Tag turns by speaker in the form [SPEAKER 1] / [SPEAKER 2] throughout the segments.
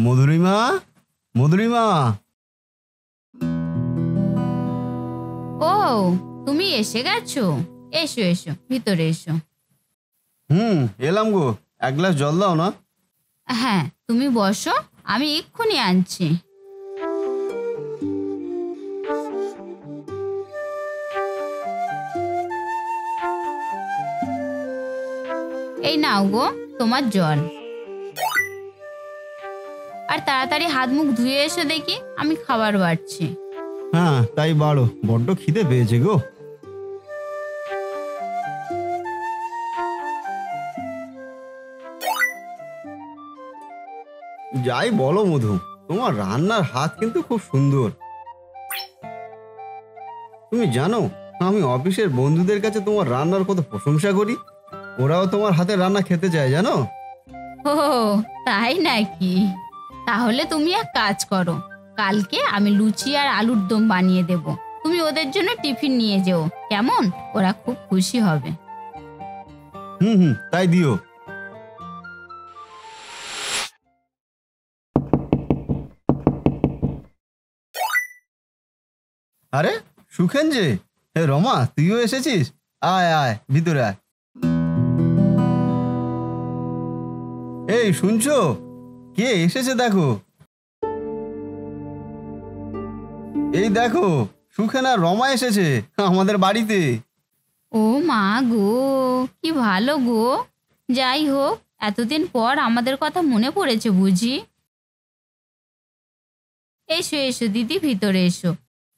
[SPEAKER 1] মধুরিমা, মধুরিমা।
[SPEAKER 2] ও, তুমি এসে গেছো? এসো এসো, ভিতরে এসো।
[SPEAKER 1] এলাম গো। এক গ্লাস জল দাও না।
[SPEAKER 2] হ্যাঁ, তুমি বসো, আমি এক্ষুনি আনছি। এই নাও গো তোমার জল। আর তাড়াতাড়ি হাত মুখ ধুয়ে এসো দেখি, আমি খাবার বাড়ছি।
[SPEAKER 1] হ্যাঁ তাই বাড়ো, বড্ড খিদে পেয়েছে গো। যাই বলো মধু, তোমার রান্নার হাত কিন্তু খুব সুন্দর। তুমি জানো, আমি অফিসের বন্ধুদের কাছে তোমার রান্নার কত প্রশংসা করি। ওরাও তোমার হাতে রান্না খেতে চায় জানো।
[SPEAKER 2] ও, তাই নাকি? তাহলে তুমি এক কাজ করো, কালকে আমি লুচি আর আলুর দম বানিয়ে দেব, তুমি ওদের জন্য টিফিন নিয়ে যেও, কেমন? ওরা খুব খুশি হবে।
[SPEAKER 1] তাই দিও। আরে সুখেন যে, হে রমা, তুইও এসেছিস? আয় আয়, ভিতরে আয়। এই শুনছো, কে এসেছে দেখো। এই দেখো, সুখেন আর রমা এসেছে আমাদের বাড়িতে।
[SPEAKER 2] ও মা গো, কি ভালো গো। যাই হোক, এতদিন পর আমাদের কথা মনে পড়েছে বুঝি। এসো এসো দিদি, ভিতরে এসো।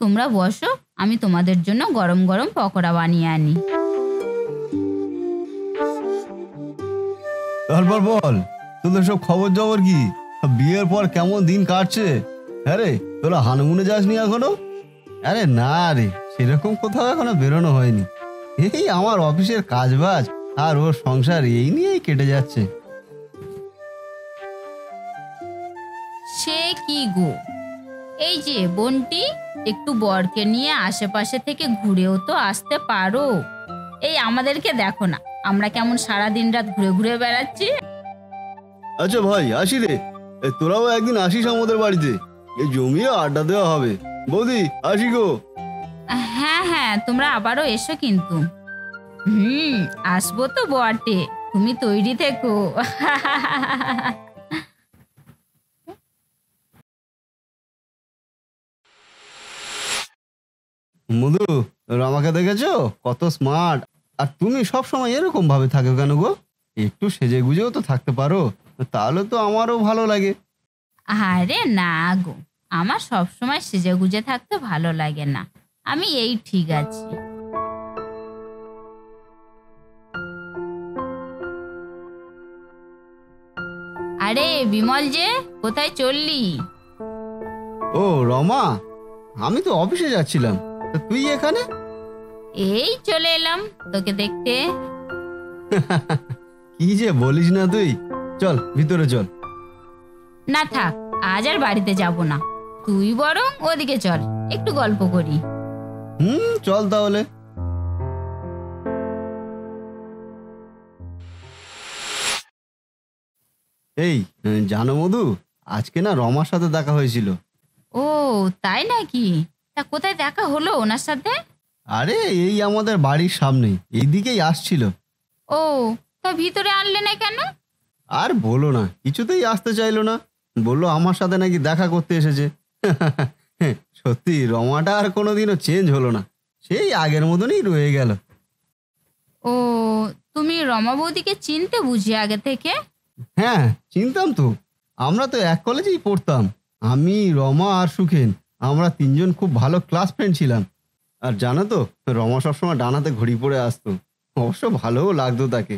[SPEAKER 2] তোমরা বসো, আমি তোমাদের জন্য গরম গরম পকোড়া বানিয়ে আনি।
[SPEAKER 1] তারপর বল, তোদের সব খবর জবর কি? বিয়ের পর কেমন দিন কাটছে? আরে তোরা হানিমুনে যাসনি এখনো? আরে না রে, সেরকম কোথাও এখনো বেরোনো হয়নি। এই আমার অফিসের কাজবাজ আর ওর সংসার, এই নিয়েই কেটে যাচ্ছে।
[SPEAKER 2] সে কি গো, এই যে বোনটি, একটু বরকে নিয়ে আশেপাশে থেকে ঘুরেও তো আসতে পারো। এই আমাদেরকে দেখো না, আমরা কেমন সারা দিন রাত ঘুরে ঘুরে বেড়াচ্ছি।
[SPEAKER 1] আচ্ছা ভাই, আসি রে। তোরাও একদিন আসিস আমাদের বাড়িতে, এই জমিয়ে আড্ডা দেওয়া হবে। বৌদি, আসি গো।
[SPEAKER 2] হ্যাঁ হ্যাঁ, তোমরা আবারও এসো কিন্তু। আসবো তো বটে, তুমি তৈরি থেকো।
[SPEAKER 1] মধু, রমাকে দেখেছো কত স্মার্ট? আর তুমি সব সময় এরকম ভাবে থাকো কেন গো? একটু সেজে গুজেও তো থাকতে পারো, তাহলে তো আমারও ভালো লাগে।
[SPEAKER 2] আরে না গো, আমার সবসময় সেজে গুজে থাকতে ভালো লাগে না, আমি এই ঠিক আছি। আরে বিমল যে, কোথায় চললি?
[SPEAKER 1] ও রমা, আমি তো অফিসে যাচ্ছিলাম, তা তুই এখানে?
[SPEAKER 2] এই চলে এলাম তোকে দেখতে।
[SPEAKER 1] কি যে বলিস না তুই। চল ভিতরে চল।
[SPEAKER 2] না থাক, আজ আর বাড়িতে যাব না, তুই বরং ওদিকে চল, একটু গল্প করি।
[SPEAKER 1] চল তাহলে। এই জানো মধু, আজকে না রমার সাথে দেখা হয়েছিল।
[SPEAKER 2] ও, তাই নাকি? তা কোথায় দেখা হলো ওনার সাথে?
[SPEAKER 1] আরে এই আমাদের বাড়ির সামনেই, এইদিকেই আসছিল।
[SPEAKER 2] ও, তা ভিতরে আনলে না কেন?
[SPEAKER 1] আর বলো না, কিছুতেই আসতে চাইলো না। বললো আমার সাথে নাকি দেখা করতে এসেছে। সত্যি রমাটা আর কোনোদিনও চেঞ্জ হলো না, সেই আগের মতনই রয়ে গেল।
[SPEAKER 2] ও, তুমি রমা বৌদিকে চিনতে বুঝি আগে থেকে?
[SPEAKER 1] হ্যাঁ চিনতাম তো, আমরা তো এক কলেজেই পড়তাম। আমি, রমা আর সুখেন, আমরা তিনজন খুব ভালো ক্লাস ফ্রেন্ড ছিলাম। আর জানো তো, রমা সবসময় ডানাতে ঘড়ি পরে আসতো, অবশ্য ভালোও লাগতো তাকে।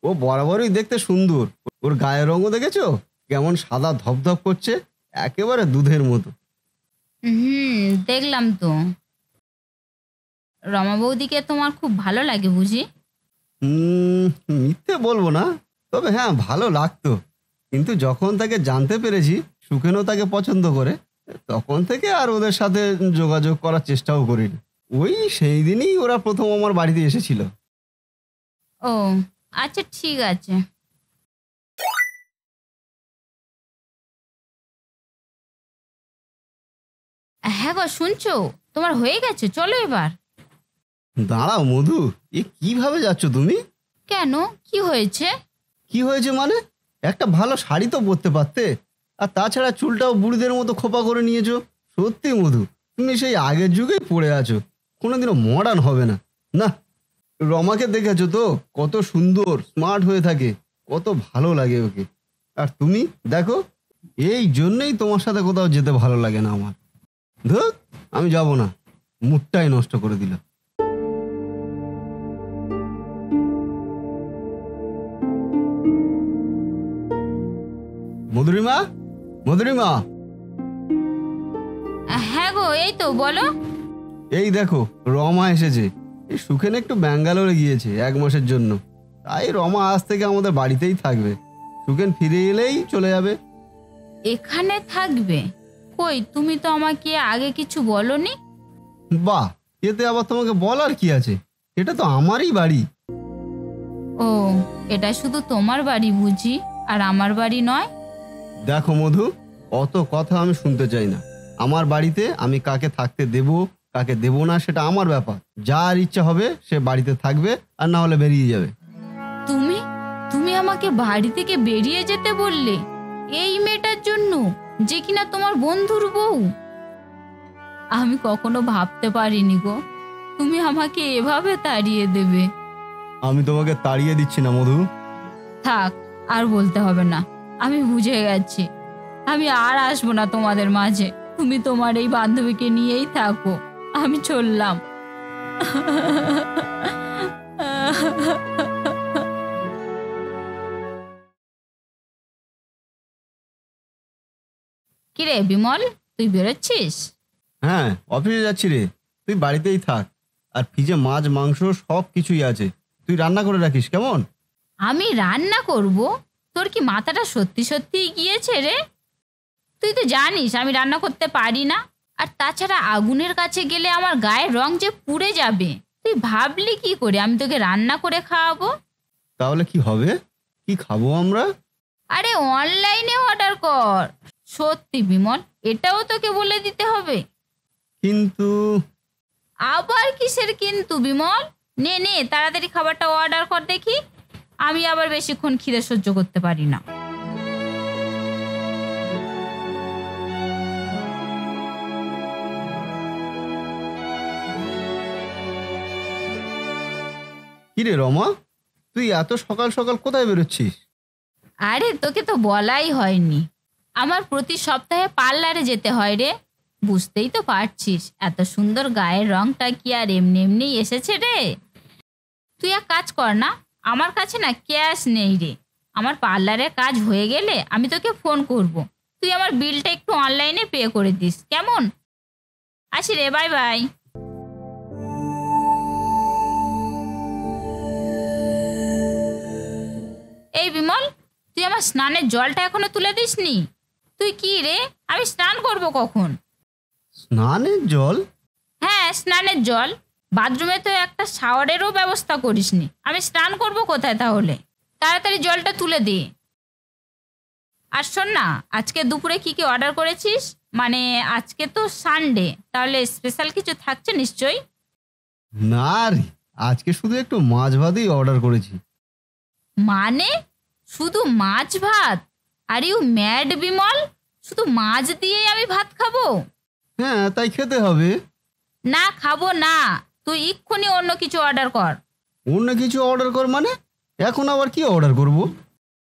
[SPEAKER 1] ও বরাবরই দেখতে সুন্দর। ওর গায়ের রঙও দেখেছো কেমন সাদা ধপধপ করছে, একেবারে দুধের মতো।
[SPEAKER 2] দেখলাম তো। রমা বৌদিকে তোমার খুব ভালো লাগে বুঝি?
[SPEAKER 1] মিথ্যে বলবো না, তবে হ্যাঁ ভালো লাগতো। কিন্তু যখন তাকে জানতে পেরেছি সুখেনও তাকে পছন্দ করে, তখন থেকে আর ওদের সাথে যোগাযোগ করার চেষ্টাও করিনি। ওই সেই দিনই ওরা প্রথম আমার বাড়িতে এসেছিল।
[SPEAKER 2] ও, আচ্ছা ঠিক আছে। হ্যাঁ গো, শুনছো? তোমার হয়ে গেছে, চলো এবার।
[SPEAKER 1] দাঁড়াও মধু, কিভাবে যাচ্ছ তুমি?
[SPEAKER 2] কেন, কি হয়েছে?
[SPEAKER 1] কি হয়েছে মানে? একটা ভালো শাড়ি তো পরতে পারতে। আর তাছাড়া চুলটাও বুড়িদের মতো খোপা করে নিয়েছো। সত্যি মধু, তুমি সেই আগের যুগেই পড়ে আছো, কোনোদিনও মডার্ন হবে না। না, রমাকে দেখেছো তো, কত সুন্দর স্মার্ট হয়ে থাকে, কত ভালো লাগে ওকে। আর তুমি দেখো, এই জন্যই তোমার সাথে কোথাও যেতে ভালো লাগে না আমার। ধুর, আমি যাব না, মুডটাই নষ্ট করে দিল। মধুরিমা, মধুরিমা,
[SPEAKER 2] হ্যাঁ গো, এই তো, বলো।
[SPEAKER 1] এই দেখো রমা এসেছে। এই সুখেন একটু ব্যাঙ্গালোরে গিয়েছে 1 মাসের জন্য, তাই রমা আজ থেকে আমাদের বাড়িতেই থাকবে। সুখেন ফিরে এলেই চলে যাবে।
[SPEAKER 2] এখানে থাকবে? কই, তুমি তো আমাকে আগে কিছু বলনি।
[SPEAKER 1] বাহ, এতে আবার তোমাকে বলার কি আছে? এটা তো আমারই বাড়ি।
[SPEAKER 2] ও, এটা শুধু তোমার বাড়ি বুঝি, আর আমার বাড়ি নয়?
[SPEAKER 1] দেখো মধু, অত কথা আমি শুনতে চাই না। আমার বাড়িতে আমি কাকে থাকতে দেব, কাকে দেব না, সেটা আমার ব্যাপার। যার ইচ্ছা হবে সে বাড়িতে থাকবে, আর না হলে বেরিয়ে যাবে।
[SPEAKER 2] তুমি তুমি আমাকে বাড়ি থেকে বেরিয়ে যেতে বললে এই মেয়েটার জন্য, যে কিনা তোমার বন্ধুর বউ? আমি কখনো ভাবতে পারিনি গো, তুমি আমাকে এভাবে তাড়িয়ে দেবে।
[SPEAKER 1] আমি তোমাকে তাড়িয়ে দিচ্ছি না মধু।
[SPEAKER 2] থাক, আর বলতে হবে না, আমি বুঝে গেছি। আমি আর আসবো না তোমাদের মাঝে। তুমি তোমার এই বান্ধবীকে নিয়েই থাকো, আমি চললাম। কিরে বিমল, তুই বেরোচ্ছিস?
[SPEAKER 1] হ্যাঁ, অফিসে যাচ্ছি রে। তুই বাড়িতেই থাক, আর ফ্রিজে মাছ মাংস সব কিছুই আছে, তুই রান্না করে রাখিস কেমন?
[SPEAKER 2] আমি রান্না করব? তোর কি মাথাটা সত্যি সত্যি গিয়েছে রে? তুই তো জানিস আমি রান্না করতে পারি না। আর তাছাড়া আগুনের কাছে গেলে আমার গায়ের রং যে পুড়ে যাবে। তুই ভাবলি কি করে আমি তোকে রান্না করে খাওয়াবো?
[SPEAKER 1] তাহলে কি হবে? কি খাবো আমরা?
[SPEAKER 2] আরে অনলাইনে অর্ডার কর। সত্যি বিমল, এটাও তোকে বলে দিতে হবে?
[SPEAKER 1] কিন্তু
[SPEAKER 2] আবার কিসের কিন্তু বিমল? নে নে, তাড়াতাড়ি খাবারটা অর্ডার কর দেখি। আমি আবার বেশিক্ষণ খিদে সহ্য করতে পারি না।
[SPEAKER 1] কিরে রমা, তুই এত সকাল সকাল কোথায় বেরোচ্ছিস?
[SPEAKER 2] আরে তোকে তো বলাই হয়নি, আমার প্রতি সপ্তাহে পার্লারে যেতে হয় রে। বুঝতেই তো পারছিস, এত সুন্দর গায়ের রংটা কি আর এমনি এমনি এসেছে রে? তুই এক কাজ কর না, আমার কাছে না ক্যাশ নেই রে। আমার পার্লারের কাজ হয়ে গেলে আমি তোকে ফোন করব। তুই আমার বিলটা একটু অনলাইনে পে করে দিস, কেমন? আসি রে, বাই বাই। এই বিমল, তুই আমার স্নানের জলটা এখনো তুলে দিসনি? তুই কি রে, আমি স্নান করব কখন?
[SPEAKER 1] স্নানের জল?
[SPEAKER 2] হ্যাঁ, স্নানের জল। বাথরুমে তো একটা শাওয়ারেরও ব্যবস্থা করিসনি, আমি স্নান করব কোথায় তাহলে? তাড়াতাড়ি জলটা তুলে দে। আর শোন না, আজকে দুপুরে কি কি অর্ডার করেছিস? মানে আজকে তো সানডে, তাহলে স্পেশাল কিছু থাকছে নিশ্চয়ই।
[SPEAKER 1] না রে, আজকে শুধু একটু মাছ ভাতই অর্ডার করেছি।
[SPEAKER 2] মানে শুধু মাছ ভাত? Are you mad Bimal? শুধু মাছ দিয়েই আমি ভাত খাবো?
[SPEAKER 1] হ্যাঁ, তাই খেতে হবে।
[SPEAKER 2] না, খাবো না। তুই এক্ষুনি অন্য কিছু অর্ডার কর।
[SPEAKER 1] অন্য কিছু অর্ডার কর মানে? এখন আবার কি অর্ডার করব?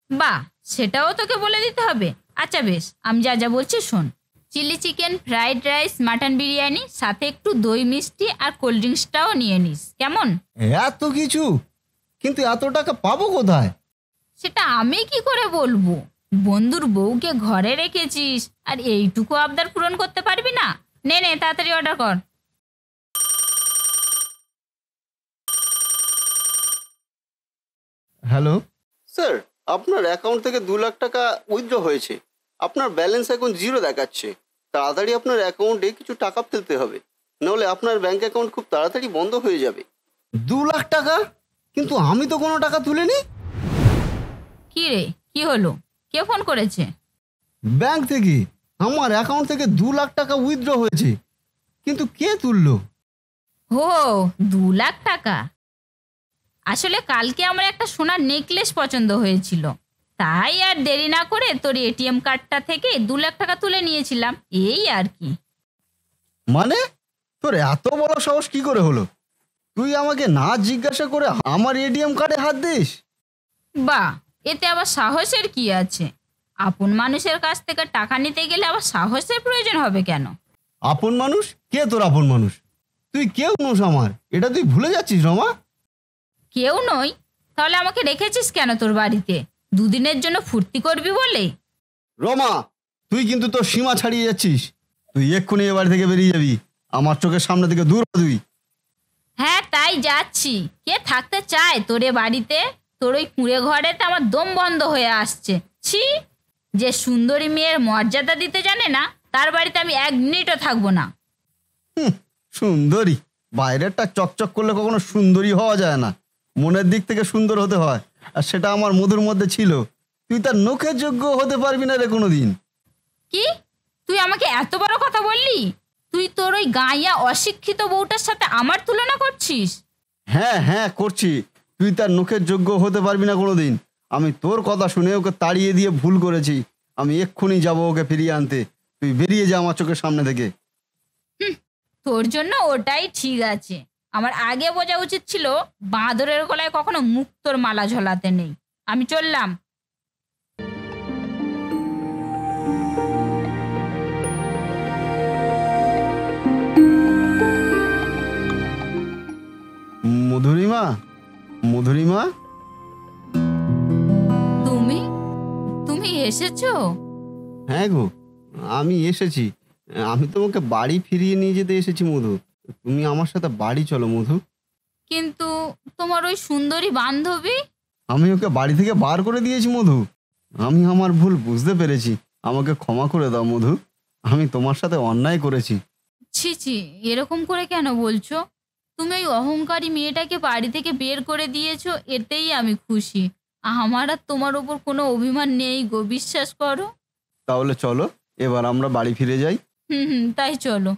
[SPEAKER 2] বাহ, সেটাও তোকে বলে দিতে হবে? আচ্ছা বেশ, আমি যা যা বলছি শোন। Chilli chicken, fried rice, mutton biryani, সাথে একটু দই মিষ্টি আর কোল্ড ড্রিঙ্কসটাও নিয়ে নিস, কেমন?
[SPEAKER 1] এত কিছু? কিন্তু এত টাকা পাবো কোথায়?
[SPEAKER 2] সেটা আমি কি করে বলবো? বন্ধুর বউকে ঘরে রেখেছিস, আর এইটুকু আবদার পূরণ করতে পারবি না? নে নে, তাড়াতাড়ি অর্ডার কর।
[SPEAKER 1] হ্যালো স্যার, আপনার অ্যাকাউন্ট থেকে 2 লাখ টাকা উইথড্র হয়েছে। আপনার ব্যালেন্স এখন 0 দেখাচ্ছে। তাড়াতাড়ি আপনার অ্যাকাউন্টে কিছু টাকা ফেলতে হবে, নাহলে আপনার ব্যাংক অ্যাকাউন্ট খুব তাড়াতাড়ি বন্ধ হয়ে যাবে। 2 লাখ টাকা? কিন্তু আমি তো কোনো টাকা তুলিনি।
[SPEAKER 2] কি রে, কি হলো? কে ফোন করেছে?
[SPEAKER 1] ব্যাংক থেকে আমার অ্যাকাউন্ট থেকে 2 লাখ টাকা উইথড্র হয়েছে, কিন্তু কে তুললো?
[SPEAKER 2] হো, 2 লাখ টাকা। আসলে কালকে আমার একটা সোনার নেকলেস পছন্দ হয়েছিল, তাই আর দেরি না করে তোর এটিএম কার্ডটা থেকে 2 লাখ টাকা তুলে নিয়েছিলাম, এই আর কি।
[SPEAKER 1] মানে তোর এত বড় সাহস কি করে হলো? তুই আমাকে না জিজ্ঞাসা করে আমার এটিএম কার্ডে হাত দিস?
[SPEAKER 2] বাহ, এতে আবার সাহসের কি আছে? আপন মানুষের কাছ থেকে টাকা নিতে গেলে আবার সাহসের প্রয়োজন হবে কেন?
[SPEAKER 1] আপন মানুষ? কে তোর আপন মানুষ? তুই কেউ নোস আমার, এটা তুই ভুলে যাচ্ছিস রমা?
[SPEAKER 2] কেউ নই? তাহলে আমাকে রেখেছিস কেন তোর বাড়িতে? 2 দিনের জন্য ফুর্তি করবি বলে?
[SPEAKER 1] রমা, তুই কিন্তু তোর সীমা ছাড়িয়ে যাচ্ছিস। তুই এক্ষুনি এ বাড়ি থেকে বেরিয়ে যাবি। আমার চোখের সামনে থেকে দূর হ তুই।
[SPEAKER 2] হ্যাঁ, তাই যাচ্ছি। কে থাকতে চায় তোর এ বাড়িতে? তোর ওই কুঁড়ে ঘরেতে আমার দম বন্ধ হয়ে আসছে। ছি! যে সুন্দরী মেয়ের মর্যাদা দিতে জানে না, তার বাড়িতে আমি 1 মিনিটও থাকবো না।
[SPEAKER 1] সুন্দরী? বাইরেরটা চকচক করলে কখনো সুন্দরী হওয়া যায় না, মনের দিক থেকে সুন্দর হতে হয়। আর সেটা আমার মধুর মধ্যে ছিল। তুই তার নখের যোগ্য হতে পারবি না রে কোনোদিন।
[SPEAKER 2] কি? তুই আমাকে এত বড় কথা বললি? তুই তোর ওই গাঁইয়া অশিক্ষিত বউটার সাথে আমার তুলনা করছিস?
[SPEAKER 1] হ্যাঁ হ্যাঁ করছি। তুই তার নখের যোগ্য হতে পারবি না কোনোদিন। আমি তোর কথা শুনে ওকে তাড়িয়ে দিয়ে ভুল করেছি। আমি এক্ষুনি যাবো ওকে ফিরিয়ে আনতে। তুই বেরিয়ে যা আমার চোখের সামনে থেকে।
[SPEAKER 2] তোর জন্য ওটাই ঠিক আছে। আমার আগে বোঝা উচিত ছিল বাঁদরের গলায় কখনো মুক্তোর মালা ঝোলাতে নেই। আমি চললাম।
[SPEAKER 1] মধুরিমা, মধুরিমা,
[SPEAKER 2] তুমি তুমি এসেছো?
[SPEAKER 1] হ্যাঁ গো, আমি এসেছি। আমি তোমাকে বাড়ি ফিরিয়ে নিয়ে যেতে এসেছি মধু। তুমি আমার সাথে বাড়ি চলো মধু।
[SPEAKER 2] কিন্তু তোমার ওই সুন্দরী বান্ধবী?
[SPEAKER 1] আমি ওকে বাড়ি থেকে বার করে দিয়েছি মধু। আমি আমার ভুল বুঝতে পেরেছি। আমাকে ক্ষমা করে দাও মধু। আমি তোমার সাথে অন্যায় করেছি।
[SPEAKER 2] ছি ছি, এরকম করে কেন বলছো? তুমি ওই অহংকারী মেয়েটাকে বাড়ি থেকে বের করে দিয়েছো, এতেই আমি খুশি। আমার আর তোমার ওপর কোনো অভিমান নেই গো, বিশ্বাস করো।
[SPEAKER 1] তাহলে চলো এবার আমরা বাড়ি ফিরে যাই।
[SPEAKER 2] হুম হুম, তাই চলো।